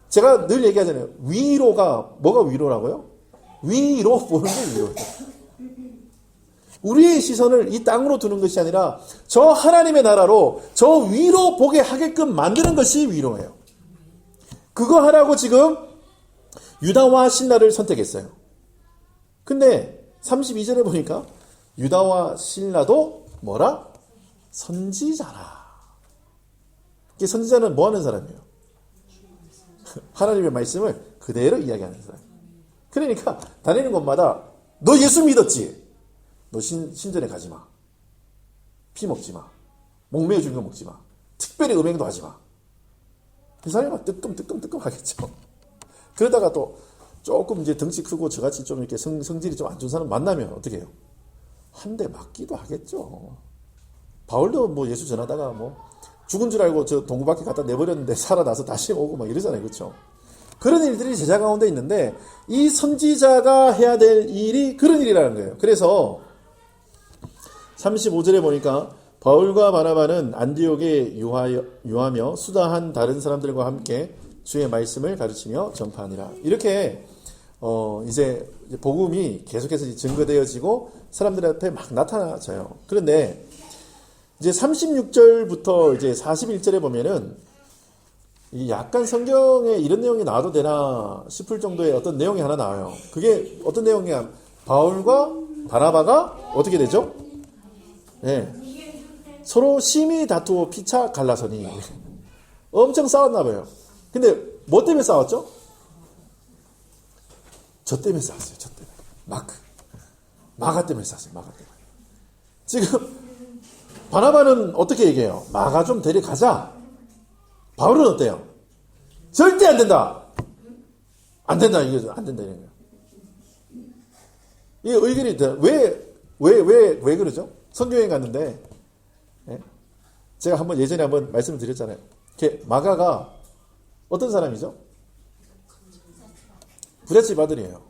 제가 늘 얘기하잖아요. 위로가 뭐가 위로라고요? 위로 보는 게 위로예요. 우리의 시선을 이 땅으로 두는 것이 아니라 저 하나님의 나라로 저 위로 보게 하게끔 만드는 것이 위로예요. 그거 하라고 지금 유다와 신라를 선택했어요. 근데 32절에 보니까 유다와 신라도 뭐라? 선지자라. 이 선지자는 뭐 하는 사람이에요? 하나님의 말씀을 그대로 이야기하는 사람. 그러니까 다니는 곳마다 너 예수 믿었지? 너 신전에 가지 마. 피 먹지 마. 목매어 죽는 거 먹지 마. 특별히 음행도 하지 마. 이 사람이 막 뜨끔뜨끔 하겠죠. 그러다가 또 조금 이제 덩치 크고 저같이 좀 이렇게 성질이 좀 안 좋은 사람 만나면 어떻게 해요? 한 대 맞기도 하겠죠. 바울도 뭐 예수 전하다가 뭐 죽은 줄 알고 저 동구 밖에 갖다 내버렸는데 살아나서 다시 오고 막 이러잖아요. 그렇죠? 그런 일들이 제자 가운데 있는데 이 선지자가 해야 될 일이 그런 일이라는 거예요. 그래서 35절에 보니까 바울과 바나바는 안디옥에 유하며 수다한 다른 사람들과 함께 주의 말씀을 가르치며 전파하니라. 이렇게 이제 복음이 계속해서 증거되어지고 사람들 앞에 막 나타나져요. 그런데 이제 36절부터 이제 41절에 보면은 약간 성경에 이런 내용이 나와도 되나 싶을 정도의 어떤 내용이 하나 나와요. 그게 어떤 내용이냐? 바울과 바나바가 어떻게 되죠? 네. 서로 심히 다투어 피차 갈라서니 엄청 싸웠나 봐요. 근데 뭐 때문에 싸웠죠? 저 때문에 싸웠어요. 저 때문에. 마가 때문에 싸웠어요. 마가 때문에. 지금 바나바는 어떻게 얘기해요? 마가 좀 데려가자. 바울은 어때요? 절대 안 된다. 안 된다. 이게 안 된다. 이 의견이 왜 그러죠? 선교여행 갔는데, 예? 제가 예전에 한번 말씀을 드렸잖아요. 마가가 어떤 사람이죠? 부잣집 아들이에요.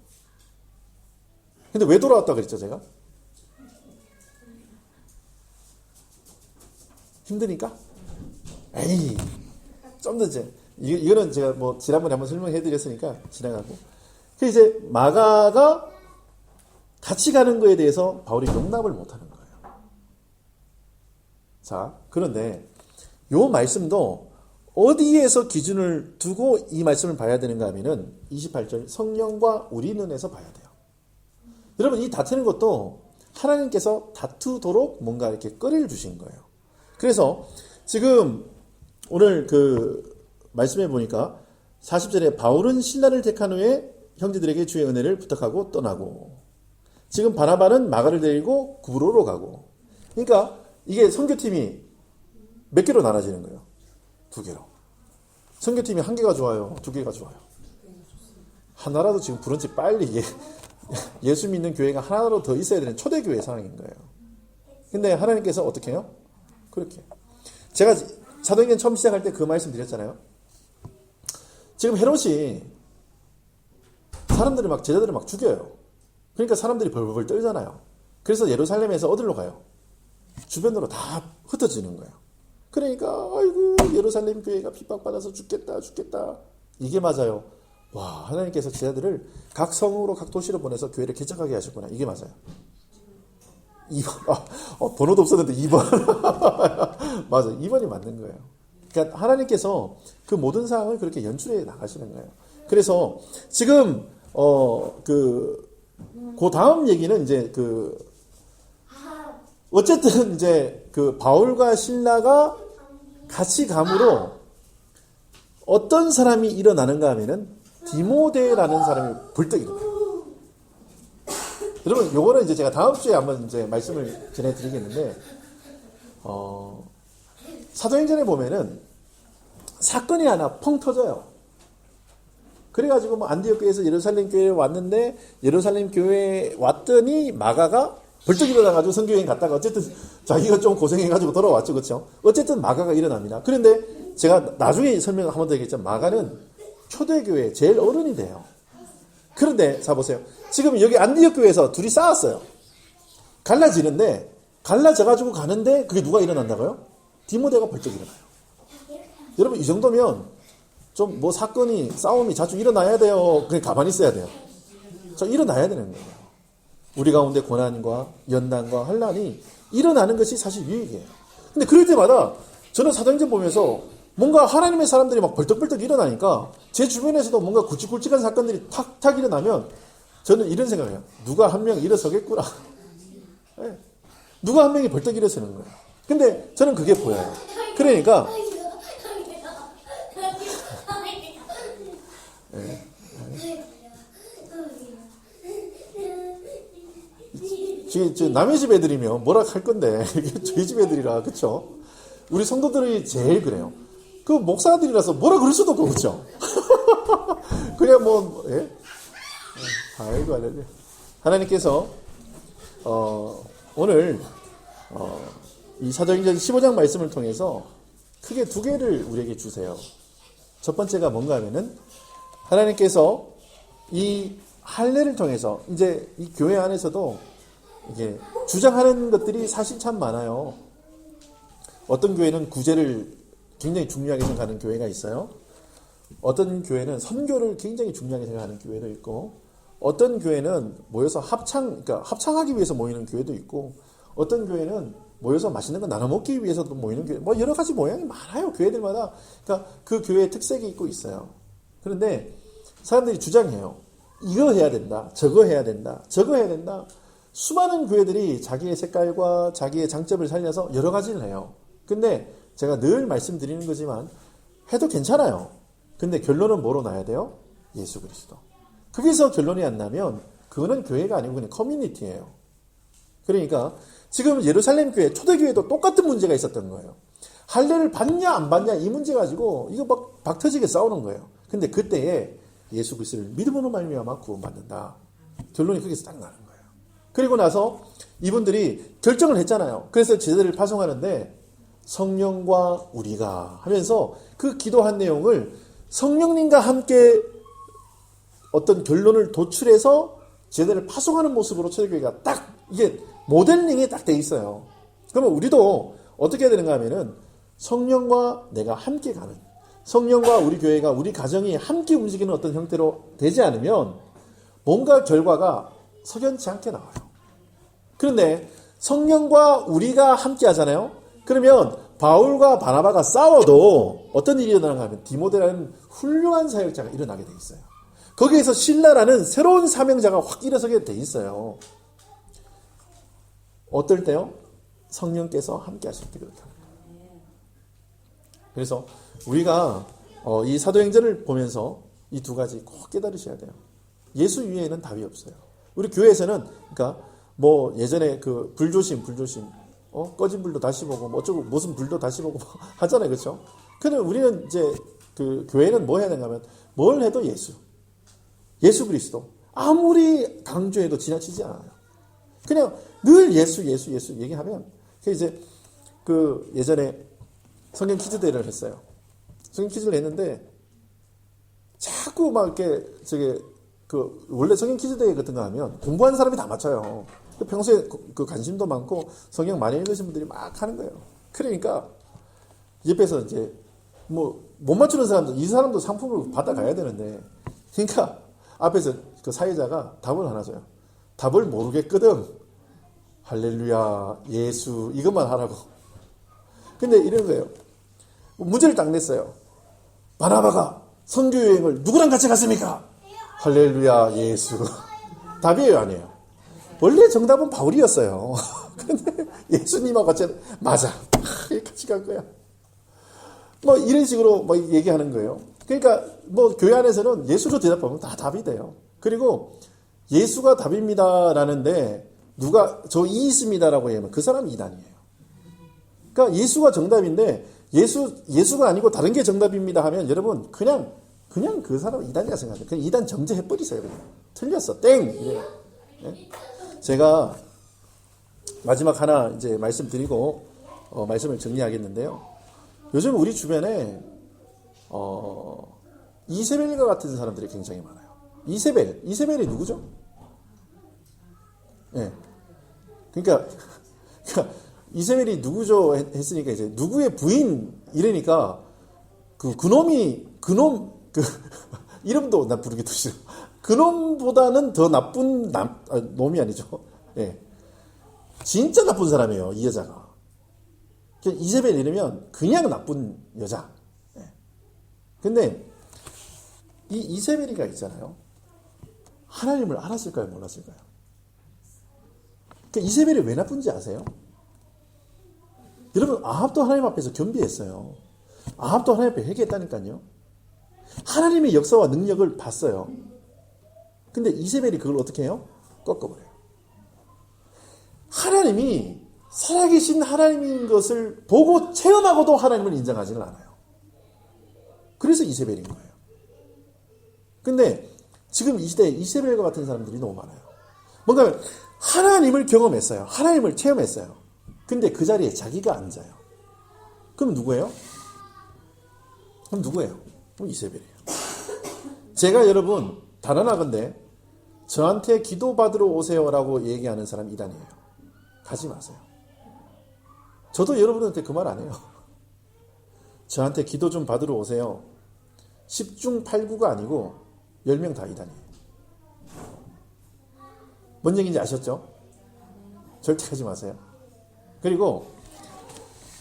근데 왜 돌아왔다 그랬죠, 제가? 힘드니까? 에이, 좀 더 이거는 제가 지난번에 한번 설명해 드렸으니까 지나가고. 그 이제 마가가 같이 가는 거에 대해서 바울이 용납을 못 하는 거예요. 자, 그런데 요 말씀도 어디에서 기준을 두고 이 말씀을 봐야 되는가 하면은 28절 성령과 우리 눈에서 봐야 돼요. 여러분, 이 다투는 것도 하나님께서 다투도록 뭔가 이렇게 끌을 주신 거예요. 그래서 지금 오늘 말씀해 보니까 40절에 바울은 신라를 택한 후에 형제들에게 주의 은혜를 부탁하고 떠나고, 지금 바나바는 마가를 데리고 구브로로 가고. 그러니까 이게 선교팀이 몇 개로 나눠지는 거예요? 2개로. 선교팀이 1개가 좋아요? 2개가 좋아요? 하나라도 지금 브런치 빨리 예수 믿는 교회가 하나라도 더 있어야 되는 초대교회 상황인 거예요. 근데 하나님께서 어떻게 해요? 그렇게. 제가 사도행전 처음 시작할 때 그 말씀 드렸잖아요. 지금 헤롯이 사람들을 제자들을 죽여요. 그러니까 사람들이 벌벌 떨잖아요. 그래서 예루살렘에서 어디로 가요? 주변으로 다 흩어지는 거예요. 그러니까 아이고 예루살렘 교회가 핍박받아서 죽겠다. 이게 맞아요. 와, 하나님께서 제자들을 각 성으로 각 도시로 보내서 교회를 개척하게 하셨구나. 이게 맞아요. 2번. 번호도 없었는데 2번. 맞아. 2번이 맞는 거예요. 그러니까 하나님께서 그 모든 상황을 그렇게 연출해 나가시는 거예요. 그래서 지금 그 다음 얘기는 이제 어쨌든 이제 바울과 신라가 같이 감으로 어떤 사람이 일어나는가 하면은 디모데라는 사람이 벌떡 일어나요. 여러분, 요거는 이제 제가 다음 주에 한번 이제 말씀을 전해드리겠는데, 사도행전에 보면은 사건이 하나 펑 터져요. 그래가지고 안디옥 교회에서 예루살렘 교회에 왔는데, 예루살렘 교회에 왔더니 마가가 벌떡 일어나가지고 선교여행 갔다가 어쨌든 자기가 좀 고생해가지고 돌아왔죠. 그렇죠? 어쨌든 마가가 일어납니다. 그런데 제가 나중에 설명 한번 더 얘기했죠. 마가는 초대교회 제일 어른이 돼요. 그런데 자 보세요. 지금 여기 안디옥 교회에서 둘이 싸웠어요. 갈라지는데 갈라져가지고 가는데 그게 누가 일어난다고요? 디모데가 벌떡 일어나요. 여러분, 이 정도면 좀 사건이 싸움이 자주 일어나야 돼요? 그냥 가만히 있어야 돼요? 일어나야 되는 거예요. 우리 가운데 고난과 연단과 환난이 일어나는 것이 사실 유익이에요. 근데 그럴 때마다 저는 사도행전 보면서 뭔가 하나님의 사람들이 벌떡벌떡 일어나니까 제 주변에서도 뭔가 굵직굵직한 사건들이 탁탁 일어나면 저는 이런 생각을 해요. 누가 한 명 일어서겠구나. 네. 누가 한 명이 벌떡 일어서는 거예요. 근데 저는 그게 보여요. 그러니까 네. 지금 남의 집 애들이면 뭐라 할 건데 이게 저희 집 애들이라, 그쵸? 우리 성도들이 제일 그래요. 그 목사들이라서 뭐라 그럴 수도 없고, 그쵸? 그냥 예? 아이고, 할렐루야. 하나님께서 오늘 이 사도행전 15장 말씀을 통해서 크게 2개를 우리에게 주세요. 첫 번째가 뭔가 하면은 하나님께서 이 할례를 통해서 이제 이 교회 안에서도 이게 주장하는 것들이 사실 참 많아요. 어떤 교회는 구제를 굉장히 중요하게 생각하는 교회가 있어요. 어떤 교회는 선교를 굉장히 중요하게 생각하는 교회도 있고, 어떤 교회는 모여서 그러니까 합창하기 위해서 모이는 교회도 있고, 어떤 교회는 모여서 맛있는 거 나눠 먹기 위해서도 모이는 교회, 여러 가지 모양이 많아요. 교회들마다. 그러니까 그 교회의 특색이 있고 있어요. 그런데 사람들이 주장해요. 이거 해야 된다. 저거 해야 된다. 저거 해야 된다. 수많은 교회들이 자기의 색깔과 자기의 장점을 살려서 여러 가지를 해요. 근데 제가 늘 말씀드리는 거지만 해도 괜찮아요. 근데 결론은 뭐로 나야 돼요? 예수 그리스도. 거기서 결론이 안 나면 그거는 교회가 아니고 그냥 커뮤니티예요. 그러니까 지금 예루살렘 교회, 초대교회도 똑같은 문제가 있었던 거예요. 할례를 받냐 안 받냐 이 문제 가지고 이거 박 터지게 싸우는 거예요. 근데 그때에 예수 그리스도를 믿음으로 말미암아 구원받는다. 결론이 거기서 딱 나는 거예요. 그리고 나서 이분들이 결정을 했잖아요. 그래서 제자들을 파송하는데 성령과 우리가 하면서 그 기도한 내용을 성령님과 함께 어떤 결론을 도출해서 제자들을 파송하는 모습으로 초대교회가 딱 이게 모델링이 딱 돼 있어요. 그러면 우리도 어떻게 해야 되는가 하면은 성령과 내가 함께 가는, 성령과 우리 교회가 우리 가정이 함께 움직이는 어떤 형태로 되지 않으면 뭔가 결과가 석연치 않게 나와요. 그런데 성령과 우리가 함께 하잖아요. 그러면 바울과 바나바가 싸워도 어떤 일이 일어나는가 하면 디모데라는 훌륭한 사역자가 일어나게 돼 있어요. 거기에서 신라라는 새로운 사명자가 확 일어서게 돼 있어요. 어떨 때요? 성령께서 함께 하실 때 그렇게 하는 거예요. 그래서 우리가 이 사도행전을 보면서 이 두 가지 꼭 깨달으셔야 돼요. 예수 위에는 답이 없어요. 우리 교회에서는 그러니까 뭐 예전에 그 불조심 꺼진 불도 다시 보고 뭐 어쩌고 무슨 불도 다시 보고 하잖아요. 그렇죠? 근데 우리는 이제 그 교회는 뭐 해야 되는가 하면 뭘 해도 예수 그리스도 아무리 강조해도 지나치지 않아요. 그냥 늘 예수 얘기하면 이제 그 예전에 성경 퀴즈 대회를 했어요. 성경 퀴즈를 했는데 자꾸 막 이렇게 그 원래 성경 퀴즈 대회 같은 거 하면 공부하는 사람이 다 맞춰요. 평소에 그 관심도 많고 성경 많이 읽으신 분들이 막 하는 거예요. 그러니까 옆에서 이제 뭐 못 맞추는 사람도 이 사람도 상품을 받아가야 되는데 그러니까 앞에서 그 사회자가 답을 하나 줘요. 답을 모르겠거든. 할렐루야 예수 이것만 하라고. 근데 이런 거예요. 문제를 딱 냈어요. 바나바가 선교여행을 누구랑 같이 갔습니까? 할렐루야 예수. 답이에요 아니에요? 원래 정답은 바울이었어요. 근데 예수님하고 같이 맞아. 같이 간 거야. 뭐 이런 식으로 뭐 얘기하는 거예요. 그러니까 뭐 교회 안에서는 예수로 대답하면 다 답이 돼요. 그리고 예수가 답입니다라는데 누가 저 이 있습니다라고 얘기하면 그 사람이 이단이에요. 그러니까 예수가 정답인데 예수가 아니고 다른 게 정답입니다 하면 여러분 그냥 그 사람은 이단이라 생각해요. 그냥 이단 정죄해버리세요. 그냥. 틀렸어. 땡! 이래요. 네? 제가 마지막 하나 이제 말씀드리고 말씀을 정리하겠는데요. 요즘 우리 주변에 이세벨과 같은 사람들이 굉장히 많아요. 이세벨이 누구죠? 예. 네. 그러니까 이세벨이 누구죠 했으니까 이제 누구의 부인 이러니까 그놈 이름도 나 부르기도 싫어. 그놈보다는 더 나쁜 놈이 아니죠. 예. 진짜 나쁜 사람이에요, 이 여자가. 이세벨 이러면 그냥 나쁜 여자. 예. 근데 이 이세벨이가 있잖아요. 하나님을 알았을까요, 몰랐을까요? 이세벨이 왜 나쁜지 아세요? 여러분, 아합도 하나님 앞에서 겸비했어요. 아합도 하나님 앞에 회개했다니까요. 하나님의 역사와 능력을 봤어요. 근데 이세벨이 그걸 어떻게 해요? 꺾어버려요. 하나님이 살아계신 하나님인 것을 보고 체험하고도 하나님을 인정하지는 않아요. 그래서 이세벨인 거예요. 근데 지금 이 시대에 이세벨과 같은 사람들이 너무 많아요. 뭔가 하나님을 경험했어요. 하나님을 체험했어요. 근데 그 자리에 자기가 앉아요. 그럼 누구예요? 그럼 이세벨이에요. 제가 여러분 단언하건대 저한테 기도받으러 오세요라고 얘기하는 사람 이단이에요. 가지 마세요. 저도 여러분한테 그 말 안 해요. 저한테 기도 좀 받으러 오세요. 10중 8구가 아니고 10명 다 이단이에요. 뭔 얘기인지 아셨죠? 절대 하지 마세요. 그리고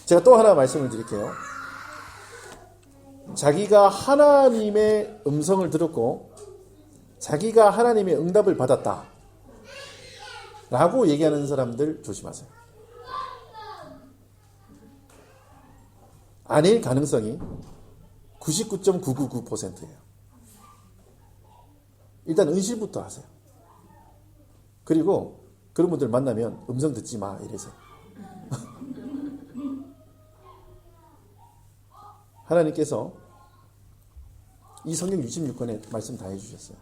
제가 또 하나 말씀을 드릴게요. 자기가 하나님의 음성을 들었고 자기가 하나님의 응답을 받았다 라고 얘기하는 사람들 조심하세요. 아닐 가능성이 99.999%예요. 일단 의심부터 하세요. 그리고 그런 분들 만나면 음성 듣지 마 이래서 하나님께서 이 성경 66권에 말씀 다 해주셨어요.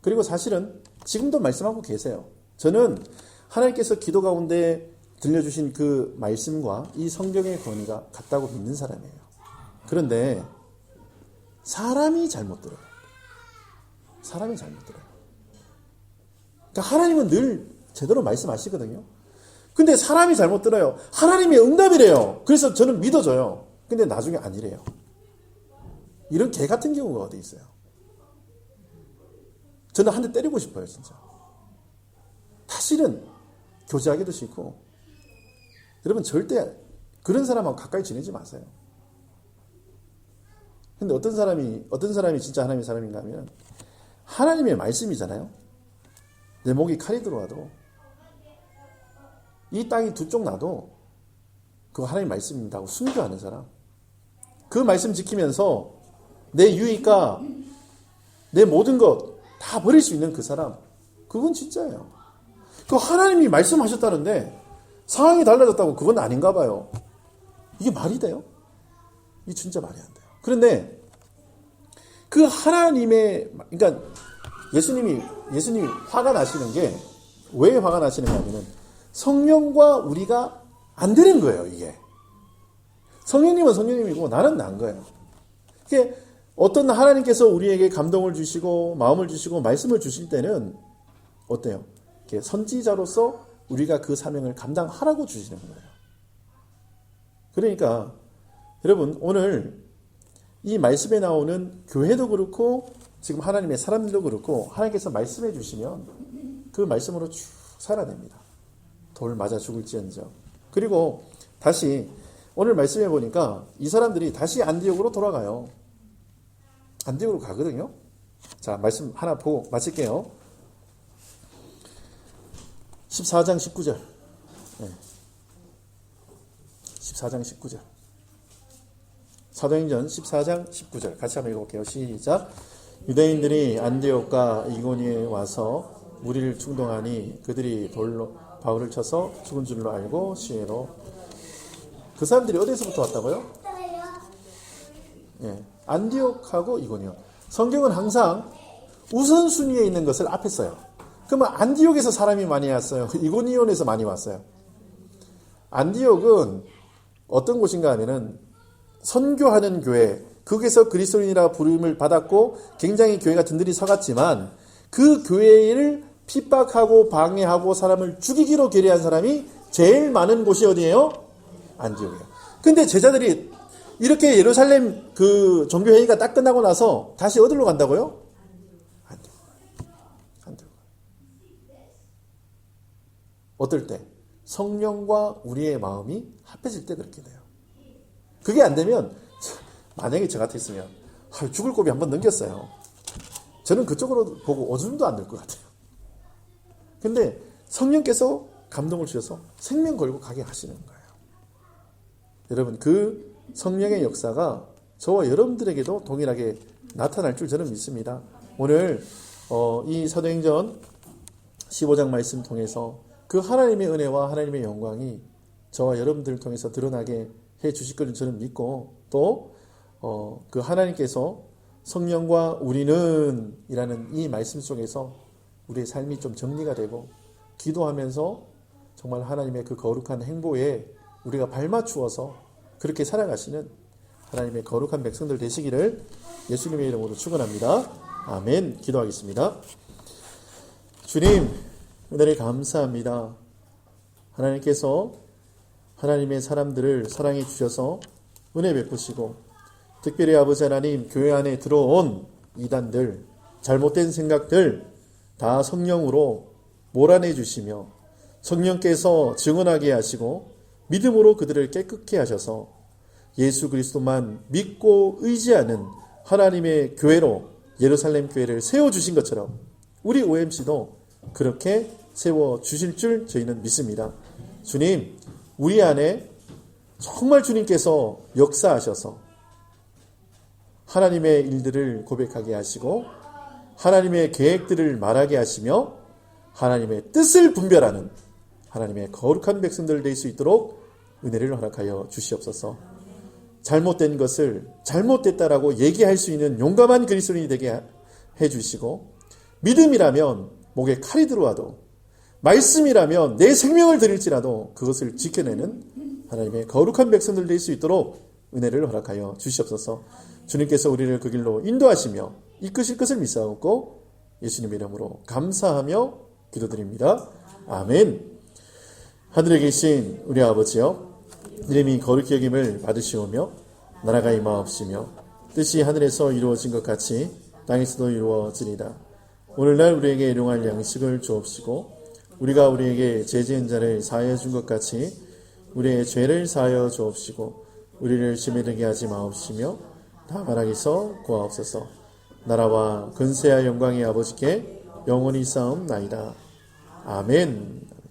그리고 사실은 지금도 말씀하고 계세요. 저는 하나님께서 기도 가운데 들려주신 그 말씀과 이 성경의 권위가 같다고 믿는 사람이에요. 그런데 사람이 잘못 들어요. 사람이 잘못 들어요. 그러니까 하나님은 늘 제대로 말씀하시거든요. 근데 사람이 잘못 들어요. 하나님의 응답이래요. 그래서 저는 믿어져요. 근데 나중에 아니래요. 이런 개 같은 경우가 어디 있어요? 저는 한 대 때리고 싶어요, 진짜. 사실은 교제하기도 싫고, 여러분 절대 그런 사람하고 가까이 지내지 마세요. 근데 어떤 사람이 진짜 하나님의 사람인가 하면, 하나님의 말씀이잖아요. 내 목이 칼이 들어와도, 이 땅이 두 쪽 나도, 그거 하나님 말씀입니다 하고 순교하는 사람. 그 말씀 지키면서, 내 유익과 내 모든 것 다 버릴 수 있는 그 사람, 그건 진짜예요. 그 하나님이 말씀하셨다는데 상황이 달라졌다고 그건 아닌가 봐요. 이게 말이 돼요? 이게 진짜 말이 안 돼요. 그런데 그 하나님의, 그러니까 예수님이 화가 나시는 게 왜 화가 나시는가 하면은 성령과 우리가 안 되는 거예요, 이게. 성령님은 성령님이고 나는 난 거예요. 이게 어떤 하나님께서 우리에게 감동을 주시고 마음을 주시고 말씀을 주실 때는 어때요? 이렇게 선지자로서 우리가 그 사명을 감당하라고 주시는 거예요. 그러니까 여러분 오늘 이 말씀에 나오는 교회도 그렇고 지금 하나님의 사람들도 그렇고 하나님께서 말씀해 주시면 그 말씀으로 쭉 살아냅니다. 돌 맞아 죽을지언정. 그리고 다시 오늘 말씀해 보니까 이 사람들이 다시 안디옥으로 돌아가요. 안디옥으로 가거든요. 자, 말씀 하나 보고 마칠게요. 14장 19절. 네. 14장 19절. 사도행전 14장 19절. 같이 한번 읽어볼게요. 시작. 유대인들이 안디옥과 이고니에 와서 무리를 충동하니 그들이 돌로 바울을 쳐서 죽은 줄로 알고 시외로. 그 사람들이 어디서부터 왔다고요? 예, 안디옥하고 이고니온. 성경은 항상 우선순위에 있는 것을 앞에 써요. 그러면 안디옥에서 사람이 많이 왔어요? 이고니온에서 많이 왔어요? 안디옥은 어떤 곳인가 하면은 선교하는 교회, 거기서 그리스도인이라 부름을 받았고 굉장히 교회가 든든히 서갔지만 그 교회를 핍박하고 방해하고 사람을 죽이기로 결의한 사람이 제일 많은 곳이 어디예요? 안디옥이에요. 근데 제자들이 이렇게 예루살렘 그 종교회의가 딱 끝나고 나서 다시 어디로 간다고요? 안디옥. 어떨 때? 성령과 우리의 마음이 합해질 때 그렇게 돼요. 그게 안 되면 만약에 저 같았으면 죽을 고비 한번 넘겼어요. 저는 그쪽으로 보고 오줌도 안 들 것 같아요. 근데 성령께서 감동을 주셔서 생명 걸고 가게 하시는 거예요. 여러분 그 성령의 역사가 저와 여러분들에게도 동일하게 나타날 줄 저는 믿습니다. 오늘 이 사도행전 15장 말씀 통해서 그 하나님의 은혜와 하나님의 영광이 저와 여러분들을 통해서 드러나게 해 주실 것을 저는 믿고 또 그 하나님께서 성령과 우리는 이라는 이 말씀 속에서 우리의 삶이 좀 정리가 되고 기도하면서 정말 하나님의 그 거룩한 행보에 우리가 발맞추어서 그렇게 살아가시는 하나님의 거룩한 백성들 되시기를 예수님의 이름으로 축원합니다. 아멘. 기도하겠습니다. 주님, 은혜를 감사합니다. 하나님께서 하나님의 사람들을 사랑해 주셔서 은혜 베푸시고 특별히 아버지 하나님 교회 안에 들어온 이단들, 잘못된 생각들 다 성령으로 몰아내 주시며 성령께서 증언하게 하시고 믿음으로 그들을 깨끗게 하셔서 예수 그리스도만 믿고 의지하는 하나님의 교회로 예루살렘 교회를 세워주신 것처럼 우리 OMC도 그렇게 세워주실 줄 저희는 믿습니다. 주님, 우리 안에 정말 주님께서 역사하셔서 하나님의 일들을 고백하게 하시고 하나님의 계획들을 말하게 하시며 하나님의 뜻을 분별하는 하나님의 거룩한 백성들 될 수 있도록 은혜를 허락하여 주시옵소서. 잘못된 것을 잘못됐다라고 얘기할 수 있는 용감한 그리스도인이 되게 해주시고 믿음이라면 목에 칼이 들어와도 말씀이라면 내 생명을 드릴지라도 그것을 지켜내는 하나님의 거룩한 백성들 될 수 있도록 은혜를 허락하여 주시옵소서. 주님께서 우리를 그 길로 인도하시며 이끄실 것을 믿사옵고 예수님 이름으로 감사하며 기도드립니다. 아멘. 하늘에 계신 우리 아버지여, 이름이 거룩히 여김을 받으시오며 나라가 임하옵시며 뜻이 하늘에서 이루어진 것 같이 땅에서도 이루어지리다. 오늘날 우리에게 일용할 양식을 주옵시고 우리가 우리에게 죄 지은 자를 사하여 준 것 같이 우리의 죄를 사하여 주옵시고 우리를 시험에 들게 하지 마옵시며 다만 악에서 구하옵소서. 나라와 근세와 영광의 아버지께 영원히 쌓옵나이다. 아멘.